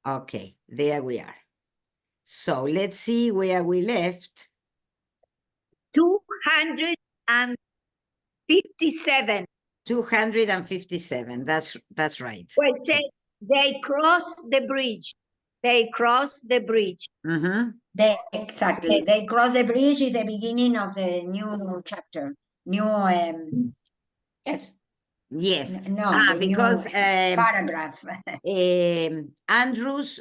Okay, there we are. So let's see where we left. 257. 257. That's right. Well, they crossed the bridge. They crossed the bridge. Exactly. They cross the bridge is the beginning of the new chapter. New, yes. Yes. No, the because new paragraph. Andrews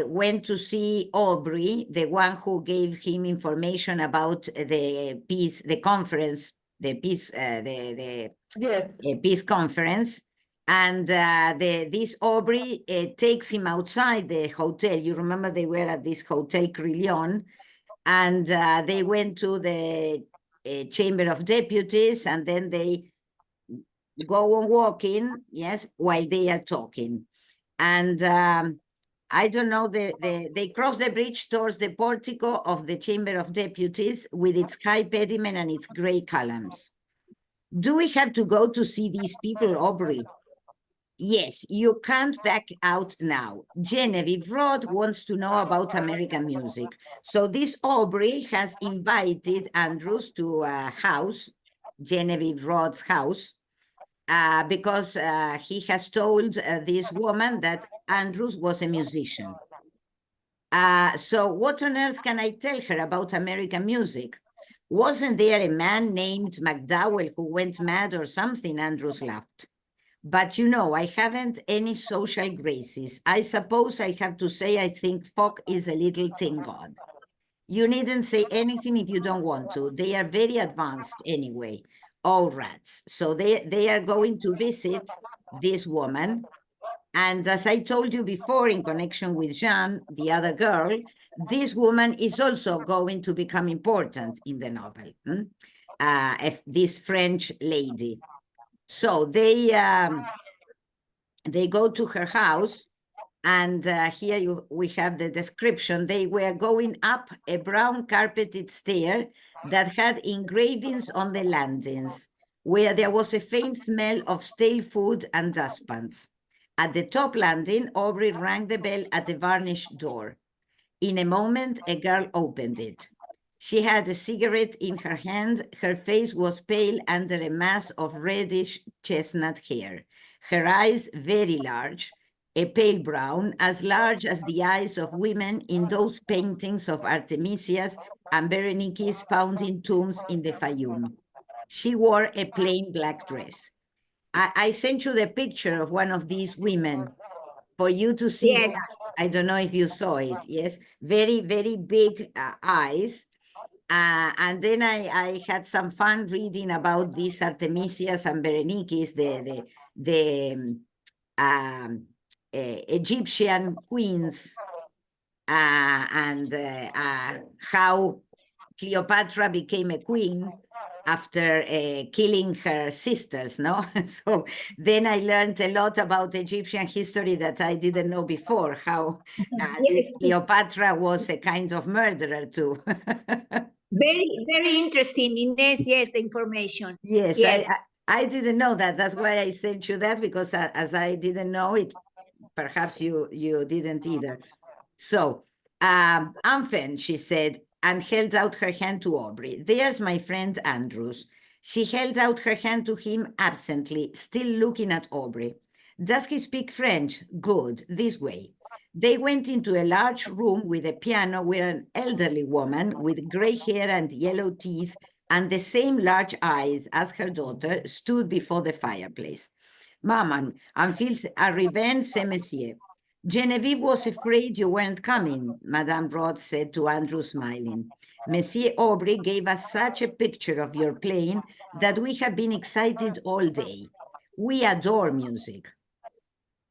went to see Aubrey, the one who gave him information about the peace, the conference, the peace, the Yes. peace conference. And this Aubrey takes him outside the hotel. You remember they were at this Hotel Crillon, and they went to the Chamber of Deputies, and then they go on walking, yes, while they are talking. And I don't know, they cross the bridge towards the portico of the Chamber of Deputies with its high pediment and its gray columns. Do we have to go to see these people, Aubrey? Yes, you can't back out now. Genevieve Rod wants to know about American music. So this Aubrey has invited Andrews to a house, Genevieve Rod's house, because he has told this woman that Andrews was a musician. So what on earth can I tell her about American music? Wasn't there a man named McDowell who went mad or something? Andrews laughed. But you know, I haven't any social graces. I suppose I have to say I think folk is a little thing god. You needn't say anything if you don't want to. They are very advanced anyway. All rats. So they are going to visit this woman. And as I told you before, in connection with Jean, the other girl, this woman is also going to become important in the novel. This French lady. So they go to her house, and here we have the description. They were going up a brown carpeted stair that had engravings on the landings, where there was a faint smell of stale food and dustpans. At the top landing, Aubrey rang the bell at the varnished door. In a moment, a girl opened it. She had a cigarette in her hand. Her face was pale under a mass of reddish chestnut hair. Her eyes very large, a pale brown, as large as the eyes of women in those paintings of Artemisias and Berenices found in tombs in the Fayum. She wore a plain black dress. I sent you the picture of one of these women for you to see. Yes. That. I don't know if you saw it. Yes, very, very big eyes. And then I had some fun reading about these Artemisias and Berenices, the Egyptian queens, and how Cleopatra became a queen after killing her sisters, no? So then I learned a lot about Egyptian history that I didn't know before, how this Cleopatra was a kind of murderer too. Very, very interesting, Inés. Yes, the information. Yes, Yes. I didn't know that. That's why I sent you that, because as I didn't know it, perhaps you didn't either. So, Amphen, she said, and held out her hand to Aubrey. There's my friend Andrews. She held out her hand to him absently, still looking at Aubrey. Does he speak French? Good, this way. They went into a large room with a piano where an elderly woman with gray hair and yellow teeth and the same large eyes as her daughter stood before the fireplace. Maman, Anfils arrivent, c'est monsieur. Genevieve was afraid you weren't coming, Madame Rod said to Andrew, smiling. Monsieur Aubrey gave us such a picture of your playing that we have been excited all day. We adore music.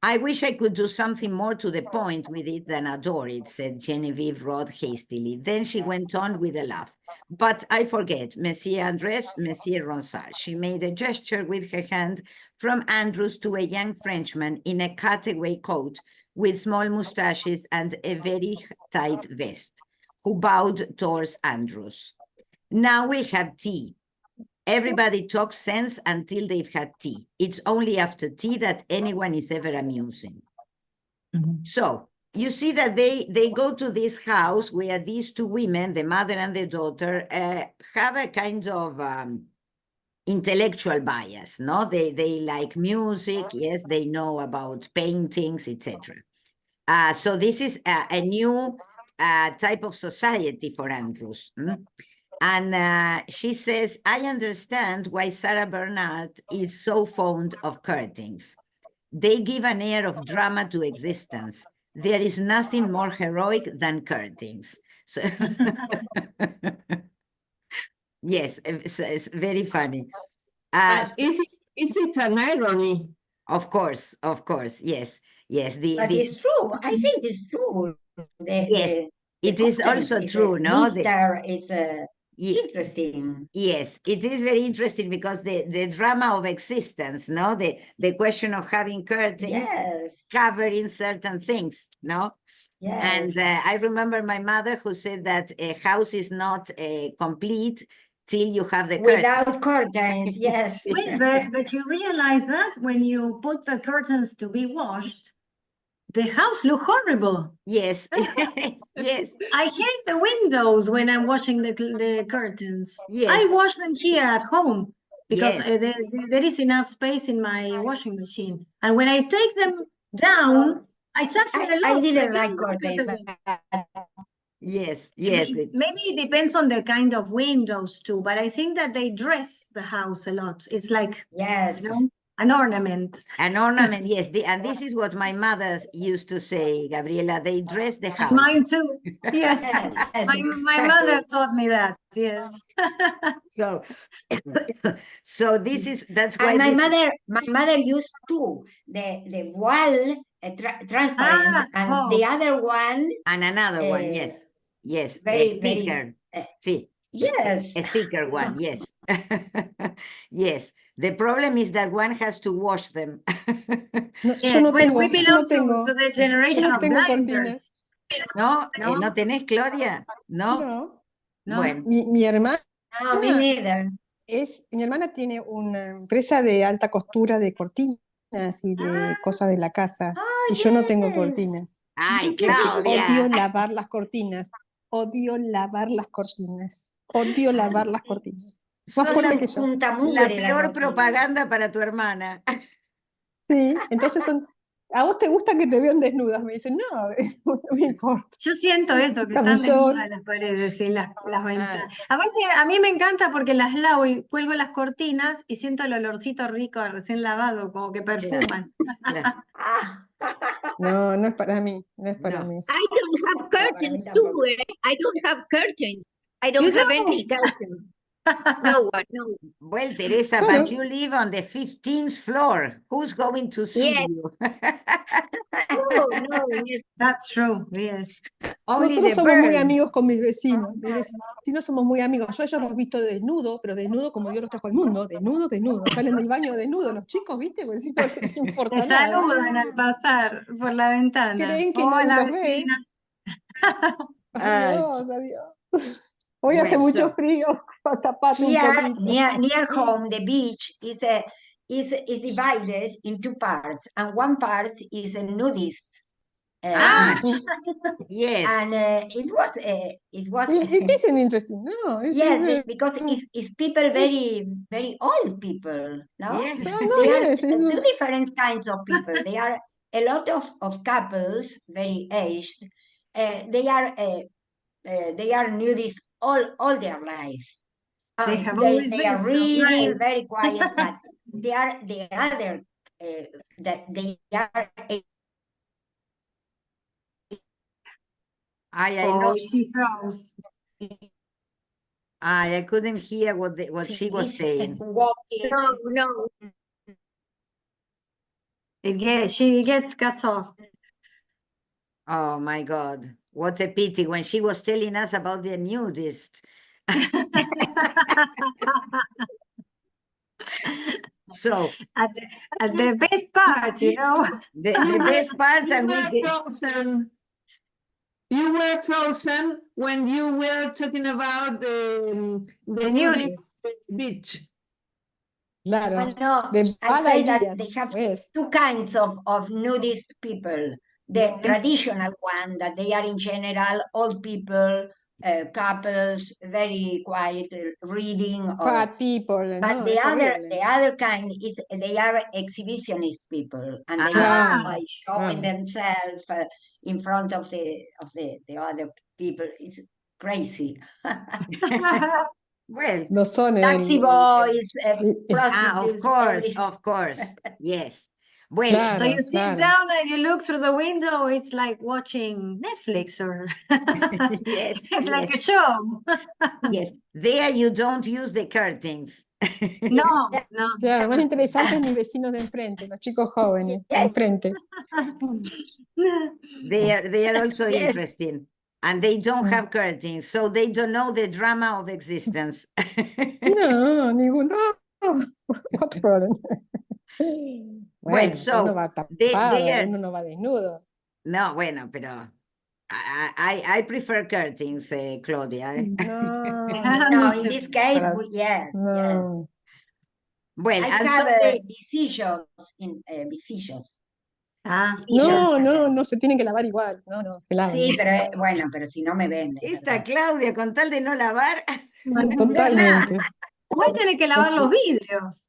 I wish I could do something more to the point with it than adore it, said Genevieve Rod hastily. Then she went on with a laugh. But I forget, Monsieur Andres, Monsieur Ronsard. She made a gesture with her hand from Andrews to a young Frenchman in a cutaway coat with small mustaches and a very tight vest, who bowed towards Andrews. Now we'll have tea. Everybody talks sense until they've had tea. It's only after tea that anyone is ever amusing. So you see that they go to this house where these two women, the mother and the daughter, have a kind of intellectual bias, no? They like music, yes, they know about paintings, etc. So this is a new type of society for Andrews. And she says, I understand why Sarah Bernhardt is so fond of curtains. They give an air of drama to existence. There is nothing more heroic than curtains. So yes, it's very funny. But is it an irony? Of course, yes. But it's true. I think it's true. Yes, it is also true, no? Mister is interesting. Yes, it is very interesting because the drama of existence, no? The question of having curtains Yes. covering certain things, no? Yes. And I remember my mother who said that a house is not complete till you have the curtains. Without curtains, yes. Wait, but you realize that when you put the curtains to be washed, the house look horrible. Yes, yes. I hate the windows when I'm washing the curtains. Yes. I wash them here at home because Yes. there is enough space in my washing machine. And when I take them down, I suffer a lot. I didn't can't like look at curtains. them. Yes, Maybe it depends on the kind of windows too, but I think that they dress the house a lot. It's like, Yes. you know, an ornament. An ornament, yes. And this is what my mother used to say, Gabriela, they dress the house. Mine too. Yes. Yes, My mother taught me that. Yes. So, so that's why And my mother used two, the wall transparent, and the other one. And another one, yes. Yes, Very, thicker. Sí. Yes. A thicker one, yes. Yes. The problem is that one has to wash them. No, yo no tengo, we yo belong no tengo, to the generation yo no of tengo blinders. cortinas. ¿No? No. ¿No tenés, Claudia? ¿No? No. No. Bueno. Mi hermana No, me neither. mi hermana tiene una empresa de alta costura de cortinas y de cosas de la casa. Y yo no tengo yes. cortinas. Ay, Porque Claudia. odio lavar las cortinas. Odio lavar las cortinas. Odio lavar las cortinas. Más fuerte que yo. La peor propaganda para tu hermana. Sí, entonces ¿a vos te gusta que te vean desnudas? Me dicen, no, no me importa. Yo siento eso, que están desnudas las paredes y las ventanas. Aparte, a mí me encanta porque las lavo y cuelgo las cortinas y siento el olorcito rico recién lavado, como que perfuman. No, no es para mí, no es para mí. I don't have curtains too. I don't have curtains. I don't have any curtains. No one, no. Well, Teresa, but you live on the 15th floor. Who's going to see you? No, yes. That's true, yes. Nosotros somos muy amigos con mis vecinos. Mis vecinos somos muy amigos. Yo a ellos los he visto desnudo, pero desnudo como Dios los trajo al mundo. Desnudo. Salen del baño desnudos. Los chicos, ¿viste? Pues si no les importa Te nada. saludan al pasar por la ventana. Creen que Hola, nadie los ve. vecina. Adiós. Hoy hace mucho frío. Tapate un poquito. Near home, the beach is divided in two parts, and one part is a nudist. Yes. And it was. It isn't interesting. No. Yes, because it's people very old people. No. Yes. They are two different kinds of people. They are a lot of couples, very aged. They are nudists all their life. They are reading very quiet, but they are the other that they are. She froze. I couldn't hear what she was saying. No. She gets cut off. Oh my God. What a pity when she was telling us about the nudist. So at the best part, you know. The best part, and you were frozen when you were talking about the nudist beach. Claro. No, I say that they have two kinds of nudist people. the traditional one, that they are in general old people, couples, very quiet, reading. Or, Fat people, but no, the es other, horrible. the other kind is they are exhibitionist people, and they Ah. are like showing Ah. themselves in front of the other people. It's crazy. Well, No son Taxi boys, el- prostitutes, of course, yes. Well, Claro, So you sit claro. down and you look through the window, it's like watching Netflix or yes, it's like yes, a show. yes. There you don't use the curtains. No, no. Claro, más interesante mis vecinos de enfrente, los chicos jóvenes, de Yes. enfrente. They are also Yes. interesting. And they don't Mm. have curtains, so they don't know the drama of existence. No, ninguno. No, what problem. Well, Bueno, so uno va they tapado, are, uno no va desnudo. no, bueno, pero I prefer curtains, Claudia. No, No, in this case, But- yes, yes. no. Well, I and have so they, decisions in decisions. Ah, No, no, no se tienen que lavar igual. No, no, que laven. Sí, pero bueno, pero si no me ven. es esta verdad. Claudia, con tal de no lavar, Totalmente. voy a tener que lavar los vidrios.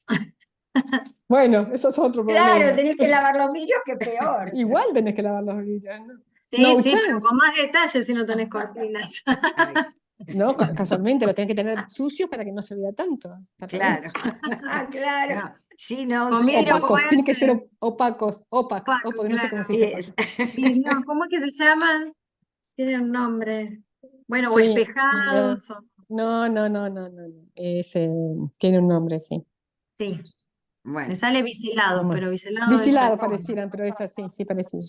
Bueno, eso es otro problema. Claro, tenés que lavar los vidrios, que peor. Igual tenés que lavar los vidrios, ¿no? Sí, No sí, pero chance. con más detalles si no tenés cortinas. ay, No, casualmente lo tenés que tener sucio para que no se vea tanto. Al claro. revés. Ah, claro. No, she knows. Con vidrio Opacos, tienen que ser fuerte. opacos, Opaco, no sé cómo se claro. dice. Yes. Y no, ¿cómo es que se llaman? Tienen un nombre. Bueno, o Sí, espejados. No, tiene un nombre, sí. Sí, me Bueno, sale biselado, Bueno. pero biselado es Biselado otra cosa. parecieran, pero es así, sí parecido.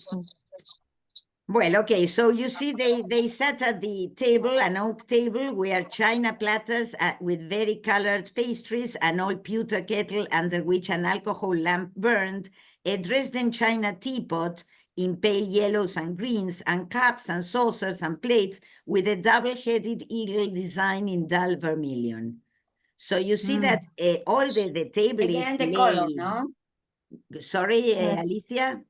well, okay, so you see they sat at the table, an oak table, where china platters with very colored pastries, an old pewter kettle under which an alcohol lamp burned, a Dresden china teapot in pale yellows and greens, and cups and saucers and plates with a double-headed eagle design in dull vermilion. So you see that all the table Again, is the color, laid. no? Sorry, Yes. Alicia?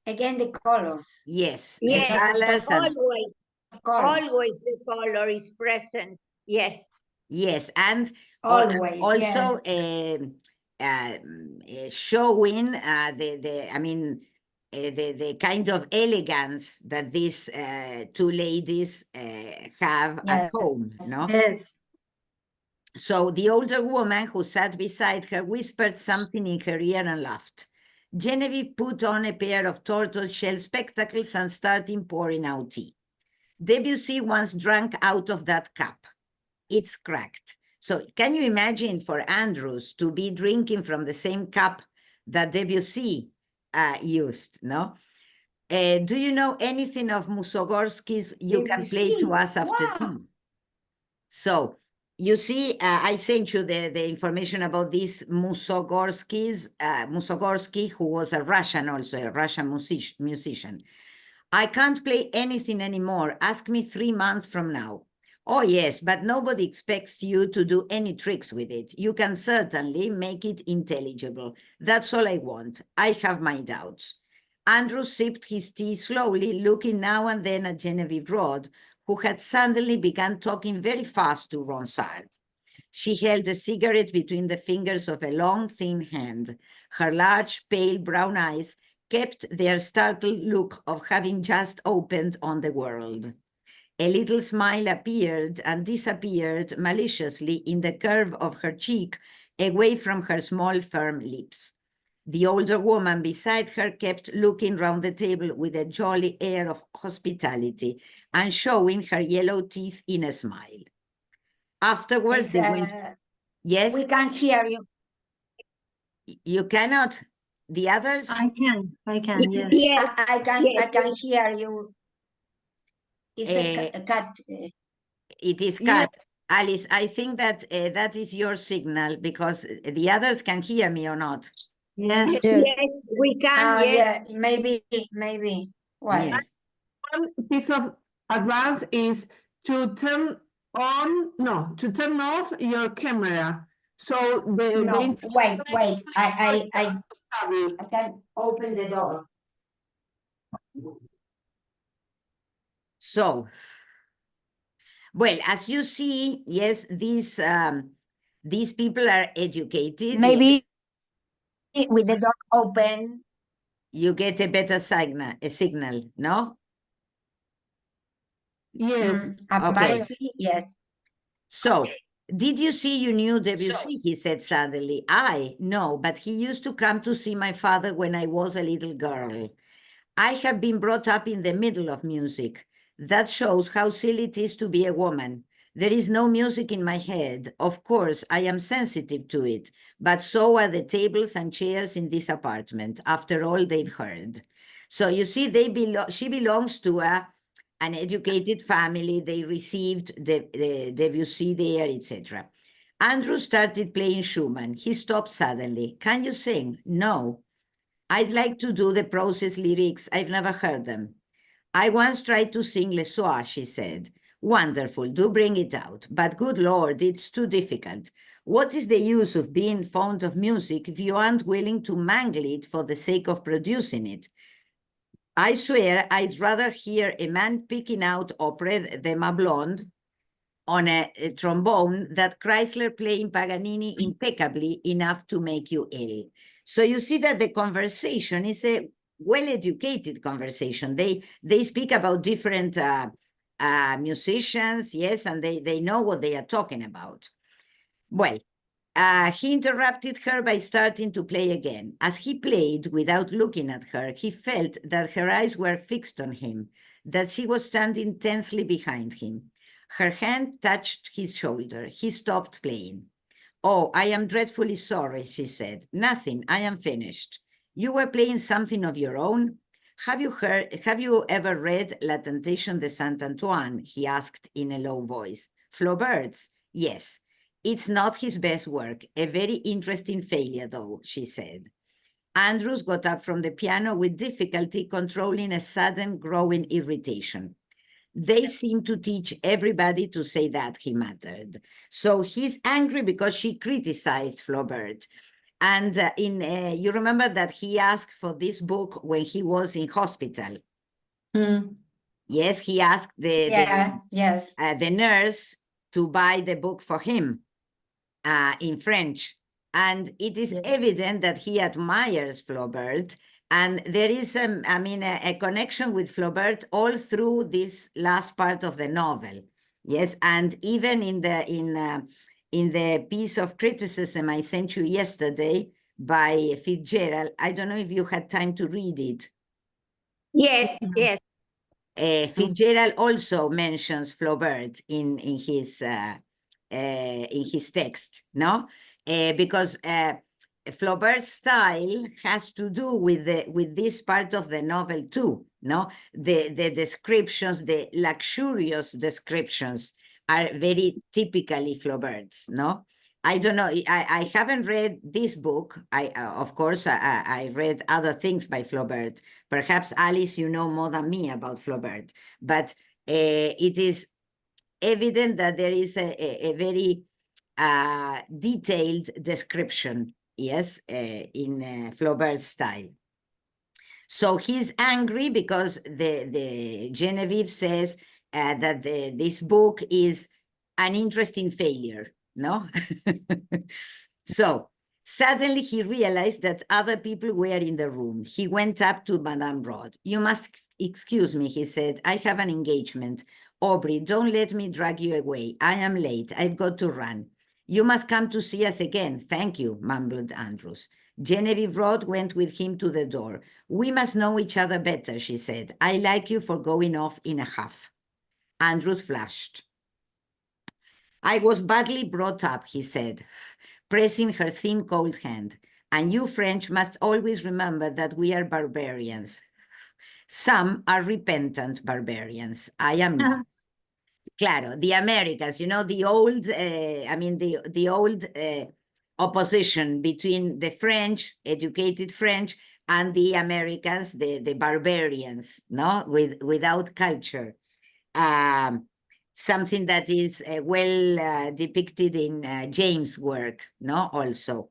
Again, the colors. Yes, Yes, the colors and always the color is present. Yes. yes, and Always, also showing the kind of elegance that these two ladies have at Yes. home, no? Yes. So the older woman who sat beside her whispered something in her ear and laughed. Genevieve put on a pair of tortoise-shell spectacles and started pouring out tea. Debussy once drank out of that cup. It's cracked. So can you imagine for Andrews to be drinking from the same cup that Debussy used, no? Do you know anything of Musorgsky's You Can Play to Us After Wow. Tea? So you see, I sent you the information about this Musorgsky, who was a Russian also, a Russian musician. I can't play anything anymore. Ask me 3 months from now. Oh, yes, but nobody expects you to do any tricks with it. You can certainly make it intelligible. That's all I want. I have my doubts. Andrew sipped his tea slowly, looking now and then at Genevieve Rod, who had suddenly begun talking very fast to Ronsard. She held a cigarette between the fingers of a long, thin hand. Her large, pale brown eyes kept their startled look of having just opened on the world. A little smile appeared and disappeared maliciously in the curve of her cheek, away from her small, firm lips. The older woman beside her kept looking round the table with a jolly air of hospitality and showing her yellow teeth in a smile. Afterwards, It's, they went. Yes, we can hear you. you cannot. The others? I can, yes. Yes. I can hear you. It's Eh, a cat. It is Yeah. cut. Alice, I think that that is your signal because the others can hear me or not. Yes. Yes. Yes, we can. Yes. Yeah, maybe. Why? Yes. One piece of advice is to turn off your camera. So No, wait. I Sorry. can open the door. So, well, as you see, yes, these people are educated. Maybe yes. with the door open. You get a better signal, no? Yes. Apparently, yes. So, did you see you knew Debussy? He said suddenly. No, but he used to come to see my father when I was a little girl. I have been brought up in the middle of music. That shows how silly it is to be a woman. There is no music in my head. Of course, I am sensitive to it, but so are the tables and chairs in this apartment, after all they've heard. So you see, she belongs to an educated family. They received the Debussy there, etc. Andrew started playing Schumann. He stopped suddenly. Can you sing? No. I'd like to do the process lyrics. I've never heard them. I once tried to sing Le Soir, she said. Wonderful, do bring it out. But good Lord, it's too difficult. What is the use of being fond of music if you aren't willing to mangle it for the sake of producing it? I swear I'd rather hear a man picking out Opera de Ma Blonde on a trombone that Chrysler playing Paganini impeccably enough to make you ill. So you see that the conversation is a well-educated conversation. They speak about different musicians, yes, and they know what they are talking about. Well, he interrupted her by starting to play again. As he played without looking at her, he felt that her eyes were fixed on him, that she was standing tensely behind him. Her hand touched his shoulder. He stopped playing. Oh, I am dreadfully sorry, she said. Nothing, I am finished. You were playing something of your own? Have you ever read La Tentation de Saint Antoine? He asked in a low voice. Flaubert's? Yes. It's not his best work. A very interesting failure, though, she said. Andrews got up from the piano with difficulty, controlling a sudden growing irritation. They seem to teach everybody to say that, he muttered. So he's angry because she criticized Flaubert. And you remember that he asked for this book when he was in hospital. Yes, he asked the nurse to buy the book for him in French. And it is evident that he admires Flaubert. And there is, a connection with Flaubert all through this last part of the novel. Yes, and even in the piece of criticism I sent you yesterday by Fitzgerald, I don't know if you had time to read it. Yes, yes. Fitzgerald also mentions Flaubert in his text, no? Because Flaubert's style has to do with this part of the novel too, no? The descriptions, the luxurious descriptions are very typically Flaubert's, no? I don't know, I haven't read this book. Of course, I read other things by Flaubert. Perhaps, Alice, you know more than me about Flaubert, but it is evident that there is a very detailed description, yes, in Flaubert's style. So he's angry because the Genevieve says that this book is an interesting failure, no? So suddenly he realized that other people were in the room. He went up to Madame Rod. You must excuse me, he said. I have an engagement. Aubrey, don't let me drag you away. I am late. I've got to run. You must come to see us again. Thank you, mumbled Andrews. Genevieve Rod went with him to the door. We must know each other better, she said. I like you for going off in a huff. Andrews flushed. I was badly brought up, he said, pressing her thin, cold hand. And you French must always remember that we are barbarians. Some are repentant barbarians. I am not. Claro, the Americas, you know, the old, the old opposition between the French, educated French, and the Americans, the barbarians, no, without culture. Something that is well depicted in James' work, no, also.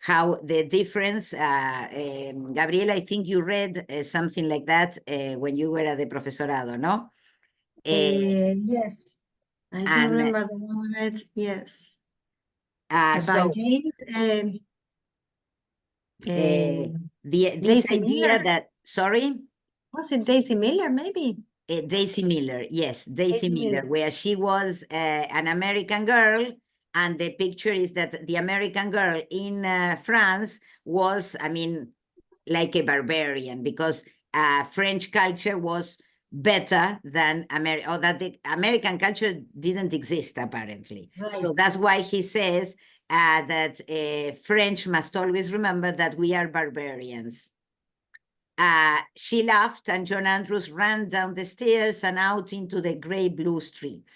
how the difference, Gabriela, I think you read something like that when you were at the profesorado, no? Yes, I do and, remember the moment, yes. So About James, this Daisy idea Miller. that, sorry? Was it Daisy Miller, maybe? Daisy Miller, yes, Daisy Miller, where she was an American girl, and the picture is that the American girl in France was, I mean, like a barbarian, because French culture was better than America, or that the American culture didn't exist, apparently. Right. So that's why he says that French must always remember that we are barbarians. She laughed, and John Andrews ran down the stairs and out into the gray-blue street,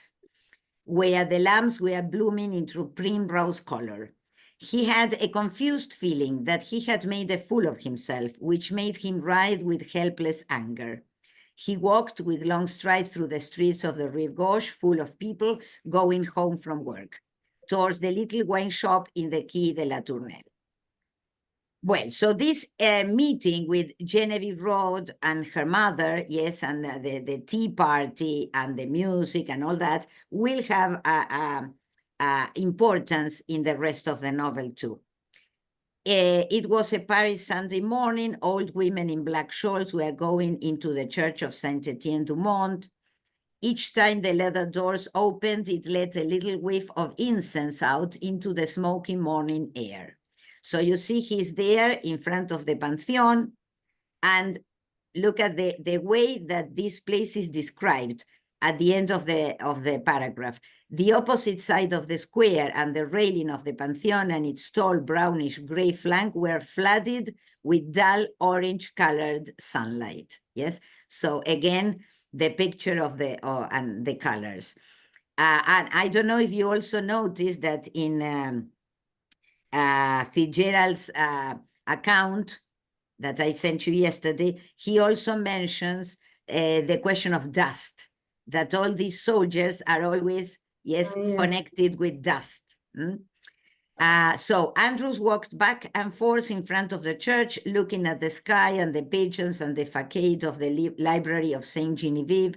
where the lamps were blooming into primrose color. He had a confused feeling that he had made a fool of himself, which made him writhe with helpless anger. He walked with long strides through the streets of the Rive Gauche, full of people going home from work, towards the little wine shop in the Quai de la Tournelle. Well, so this meeting with Genevieve Rode and her mother, yes, and the tea party and the music and all that will have importance in the rest of the novel too. It was a Paris Sunday morning. Old women in black shawls were going into the church of Saint-Étienne-du-Mont. Each time the leather doors opened, it let a little whiff of incense out into the smoky morning air. So you see he's there in front of the Pantheon, and look at the way that this place is described at the end of the paragraph. The opposite side of the square and the railing of the Pantheon and its tall brownish gray flank were flooded with dull orange-colored sunlight. Yes, so again, the picture of and the colors. And I don't know if you also noticed that in Fitzgerald's account that I sent you yesterday, he also mentions the question of dust, that all these soldiers are always, yes, connected with dust. So Andrews walked back and forth in front of the church, looking at the sky and the pigeons and the facade of the library of Saint Genevieve,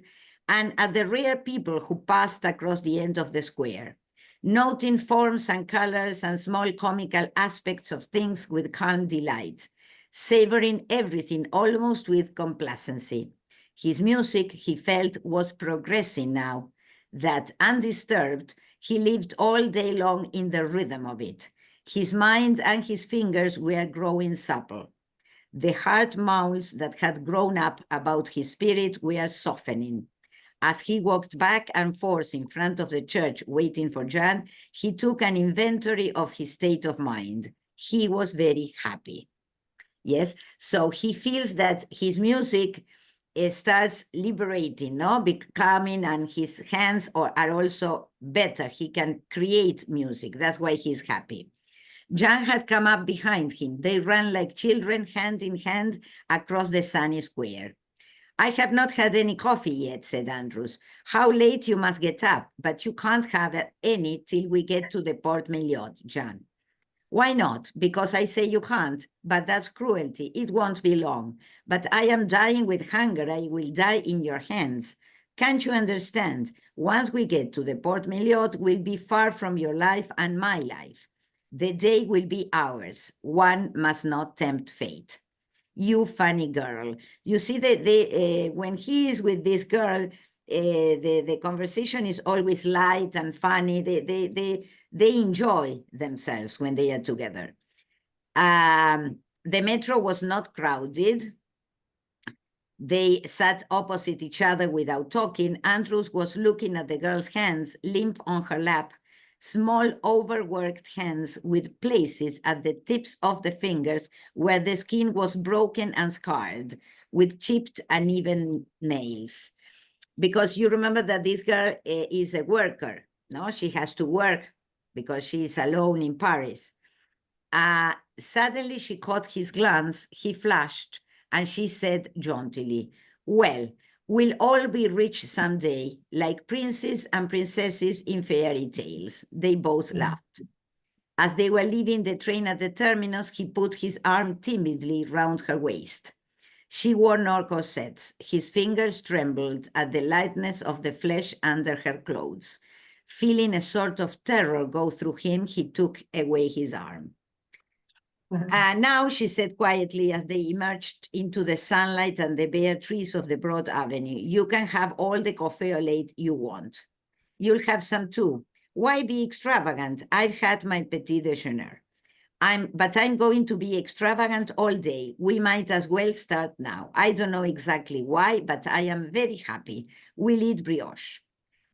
and at the rare people who passed across the end of the square, noting forms and colors and small comical aspects of things with calm delight, savoring everything almost with complacency. His music, he felt, was progressing now, that undisturbed, he lived all day long in the rhythm of it. His mind and his fingers were growing supple. The hard molds that had grown up about his spirit were softening. As he walked back and forth in front of the church waiting for Jan, he took an inventory of his state of mind. He was very happy. Yes, so he feels that his music starts liberating, no? Becoming, and his hands are also better. He can create music. That's why he's happy. Jan had come up behind him. They ran like children, hand in hand, across the sunny square. I have not had any coffee yet, said Andrews. How late you must get up, but you can't have any till we get to the Porte Maillot, Jan. Why not? Because I say you can't, but that's cruelty. It won't be long. But I am dying with hunger. I will die in your hands. Can't you understand? Once we get to the Porte Maillot, we'll be far from your life and my life. The day will be ours. One must not tempt fate. You funny girl. You see that when he is with this girl, the conversation is always light and funny. They enjoy themselves when they are together. The metro was not crowded. They sat opposite each other without talking. Andrews was looking at the girl's hands, limp on her lap, small overworked hands with places at the tips of the fingers where the skin was broken and scarred, with chipped uneven nails. Because you remember that this girl is a worker, no? She has to work because she is alone in Paris. Suddenly she caught his glance, he flushed, and she said jauntily, well, we'll all be rich someday, like princes and princesses in fairy tales. They both laughed. As they were leaving the train at the terminus, he put his arm timidly round her waist. She wore no corsets. His fingers trembled at the lightness of the flesh under her clothes. Feeling a sort of terror go through him, he took away his arm. Now, she said quietly as they emerged into the sunlight and the bare trees of the broad avenue, you can have all the café au lait you want. You'll have some too. Why be extravagant? I've had my petit déjeuner. But I'm going to be extravagant all day. We might as well start now. I don't know exactly why, but I am very happy. We'll eat brioche.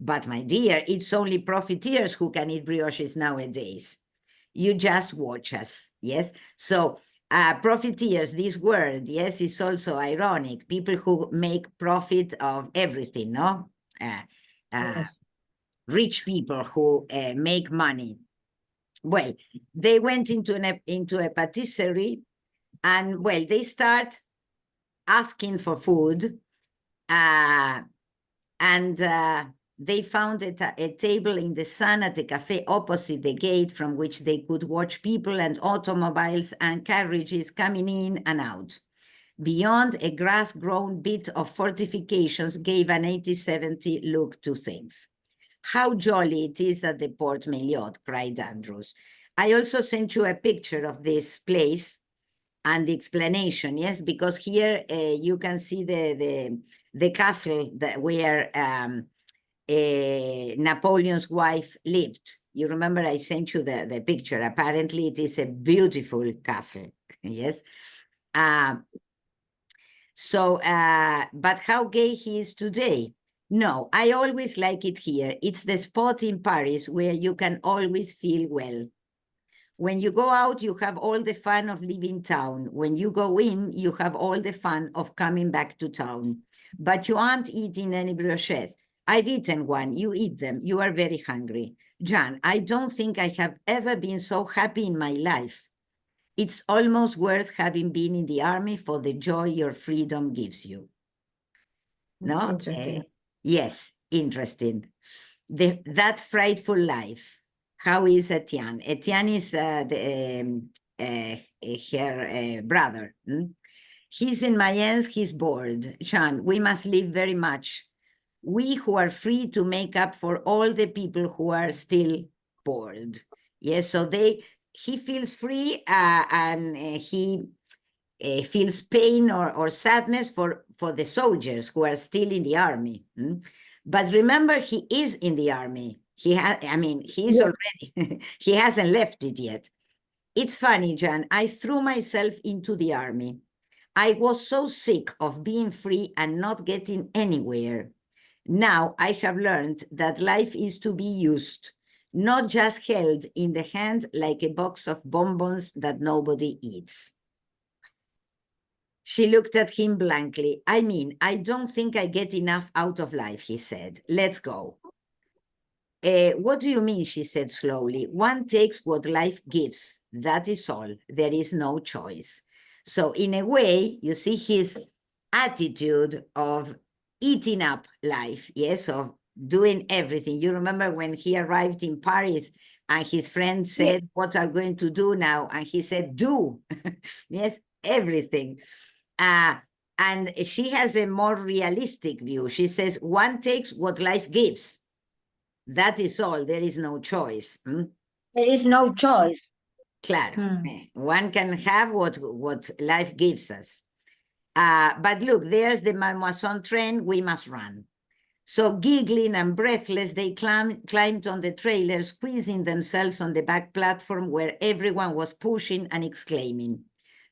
But my dear, it's only profiteers who can eat brioches nowadays. You just watch us, yes? So profiteers, this word, yes, is also ironic. People who make profit of everything, no? Rich people who make money. Well, they went into a patisserie and, well, they start asking for food and they found a table in the sun at the cafe opposite the gate from which they could watch people and automobiles and carriages coming in and out. Beyond, a grass-grown bit of fortifications gave an 80-70 look to things. How jolly it is at the Port Maillot, cried Andrews. I also sent you a picture of this place and the explanation, yes, because here you can see the castle where Napoleon's wife lived. You remember I sent you the picture. Apparently it is a beautiful castle, yes. But how gay he is today. No, I always like it here. It's the spot in Paris where you can always feel well. When you go out, you have all the fun of leaving town. When you go in, you have all the fun of coming back to town. But you aren't eating any brioches. I've eaten one. You eat them. You are very hungry. Jan, I don't think I have ever been so happy in my life. It's almost worth having been in the army for the joy your freedom gives you. No? Interesting. Yes, interesting. That frightful life. How is Etienne? Etienne is her brother. He's in Mayence, he's bored. Jean, we must live very much. We who are free to make up for all the people who are still bored. Yes, so he feels free and he feels pain or sadness for the soldiers who are still in the army. But remember, he is in the army. He's already, he hasn't left it yet. It's funny, Jan, I threw myself into the army. I was so sick of being free and not getting anywhere. Now I have learned that life is to be used, not just held in the hand like a box of bonbons that nobody eats. She looked at him blankly. I mean, I don't think I get enough out of life, he said. Let's go. What do you mean, she said slowly. One takes what life gives. That is all. There is no choice. So in a way, you see his attitude of eating up life, yes, of doing everything. You remember when he arrived in Paris and his friend said, what are you going to do now? And he said, do. Yes, everything. And she has a more realistic view. She says, one takes what life gives. That is all. There is no choice. There is no choice. Claro. One can have what life gives us. But look, there's the Malmaison train. We must run. So giggling and breathless, they climbed on the trailer, squeezing themselves on the back platform where everyone was pushing and exclaiming.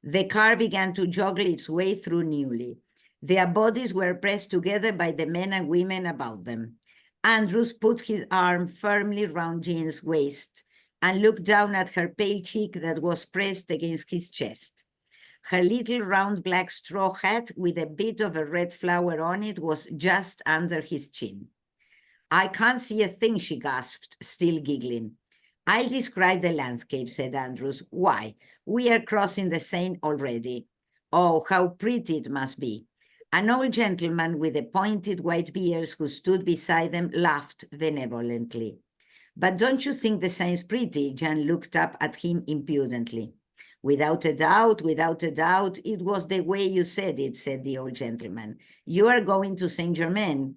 The car began to joggle its way through Neuilly. Their bodies were pressed together by the men and women about them. Andrews put his arm firmly round Jean's waist and looked down at her pale cheek that was pressed against his chest. Her little round black straw hat with a bit of a red flower on it was just under his chin. I can't see a thing, she gasped, still giggling. I'll describe the landscape, said Andrews. Why? We are crossing the Seine already. Oh, how pretty it must be. An old gentleman with a pointed white beard who stood beside them laughed benevolently. But don't you think the sign is pretty? Jean looked up at him impudently. Without a doubt, it was the way you said it, said the old gentleman. You are going to Saint-Germain.